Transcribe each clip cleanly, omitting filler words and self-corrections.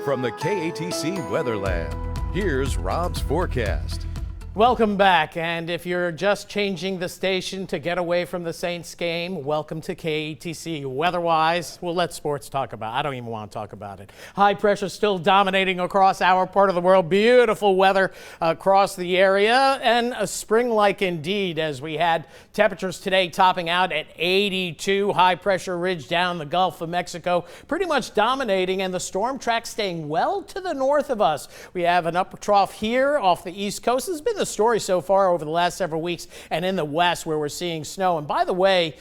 From the KATC Weatherland, here's Rob's forecast. Welcome back, and if you're just changing the station to get away from the Saints game, welcome to KATC. Weather-wise, we'll let sports talk about it. I don't even want to talk about it. High pressure still dominating across our part of the world. Beautiful weather across the area, and a spring-like indeed, as we had temperatures today topping out at 82. High pressure ridge down the Gulf of Mexico pretty much dominating, and the storm track staying well to the north of us. We have an upper trough here off the east coast. This has been the story so far over the last several weeks, and in the west where we're seeing snow. And by the way,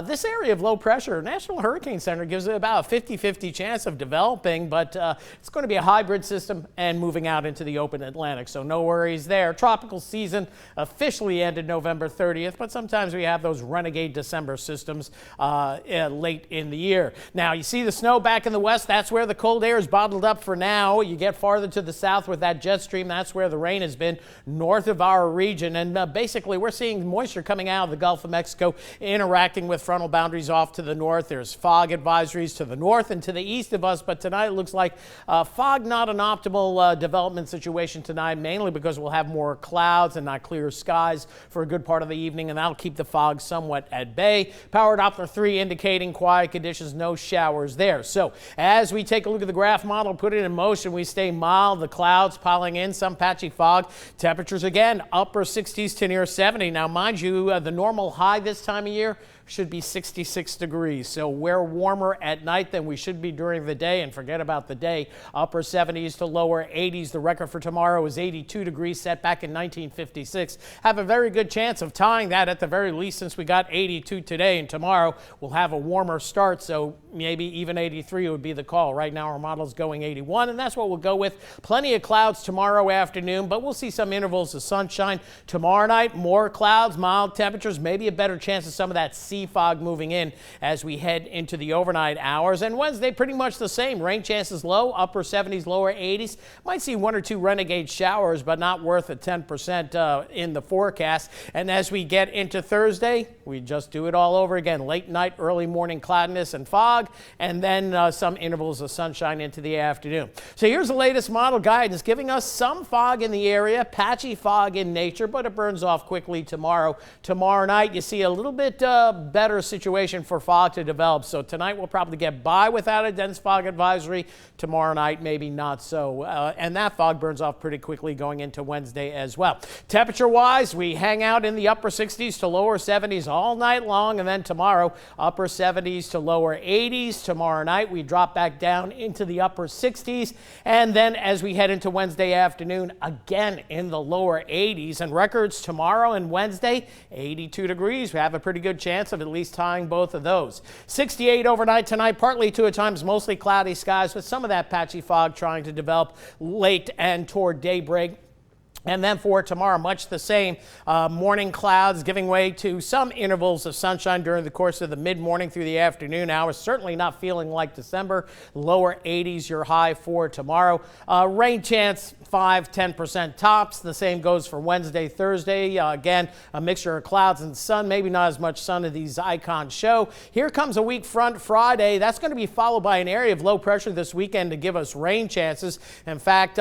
this area of low pressure, National Hurricane Center gives it about a 50-50 chance of developing, but it's going to be a hybrid system and moving out into the open Atlantic, so no worries there. Tropical season officially ended November 30th, but sometimes we have those renegade December systems late in the year. Now, you see the snow back in the west. That's where the cold air is bottled up for now. You get farther to the south with that jet stream. That's where the rain has been, north of our region, and basically we're seeing moisture coming out of the Gulf of Mexico interacting with frontal boundaries off to the north. There's fog advisories to the north and to the east of us, but tonight it looks like fog, not an optimal development situation tonight, mainly because we'll have more clouds and not clear skies for a good part of the evening, and that'll keep the fog somewhat at bay. Power Doppler 3 indicating quiet conditions, no showers there. So as we take a look at the graph model, put it in motion, we stay mild, the clouds piling in, some patchy fog, temperatures again upper 60s to near 70. Now, mind you, the normal high this time of year should be 66 degrees. So we're warmer at night than we should be during the day, and forget about the day. Upper 70s to lower 80s. The record for tomorrow is 82 degrees, set back in 1956. Have a very good chance of tying that at the very least, since we got 82 today, and tomorrow we'll have a warmer start, so maybe even 83 would be the call. Right now our model's going 81, and that's what we'll go with. Plenty of clouds tomorrow afternoon, but we'll see some intervals of sunshine. Tomorrow night, more clouds, mild temperatures, maybe a better chance of some of that sea fog moving in as we head into the overnight hours. And Wednesday, pretty much the same. Rain chances low, upper 70s, lower 80s. Might see one or two renegade showers, but not worth a 10% in the forecast. And as we get into Thursday, we just do it all over again. Late night, early morning cloudiness and fog, and then some intervals of sunshine into the afternoon. So here's the latest model guidance, giving us some fog in the area, patchy fog in nature, but it burns off quickly tomorrow. Tomorrow night, you see a little bit better situation for fog to develop. So tonight we'll probably get by without a dense fog advisory. Tomorrow night, maybe not so. And that fog burns off pretty quickly going into Wednesday as well. Temperature-wise, we hang out in the upper 60s to lower 70s all night long. And then tomorrow, upper 70s to lower 80s. Tomorrow night, we drop back down into the upper 60s. And then as we head into Wednesday afternoon, again in the lower 80s. And records tomorrow and Wednesday, 82 degrees. We have a pretty good chance of at least tying both of those. 68 overnight tonight, partly to at times mostly cloudy skies with some of that patchy fog trying to develop late and toward daybreak. And then for tomorrow, much the same. Morning clouds giving way to some intervals of sunshine during the course of the mid-morning through the afternoon hours. Certainly not feeling like December. Lower 80s your high for tomorrow. Rain chance 5-10% tops. The same goes for Wednesday, Thursday. Again, a mixture of clouds and sun. Maybe not as much sun as these icons show. Here comes a weak front Friday. That's going to be followed by an area of low pressure this weekend to give us rain chances. In fact,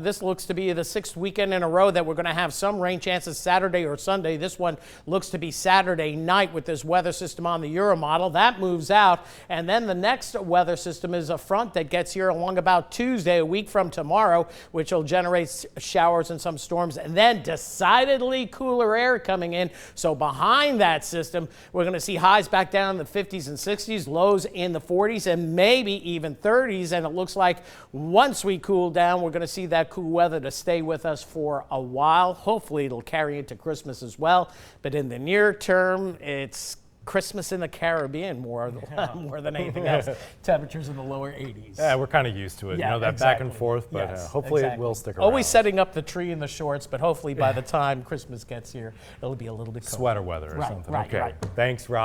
this looks to be the sixth weekend in a row that we're going to have some rain chances Saturday or Sunday. This one looks to be Saturday night with this weather system on the Euro model. That moves out, and then the next weather system is a front that gets here along about Tuesday, a week from tomorrow, which will generate showers and some storms, and then decidedly cooler air coming in. So behind that system, we're going to see highs back down in the 50s and 60s, lows in the 40s, and maybe even 30s. And it looks like once we cool down, we're going to see that cool weather to stay with us for a while. Hopefully it'll carry into Christmas as well, but in the near term, it's Christmas in the Caribbean more than anything else. Temperatures in the lower 80s. Yeah, we're kind of used to it. Yeah, you know, that exactly. back and forth, but Yes, hopefully exactly. it will stick around. Always setting up the tree in the shorts, but hopefully by the time Christmas gets here, it'll be a little bit colder. Sweater weather or Right, something. right, okay. right. Thanks, Rob.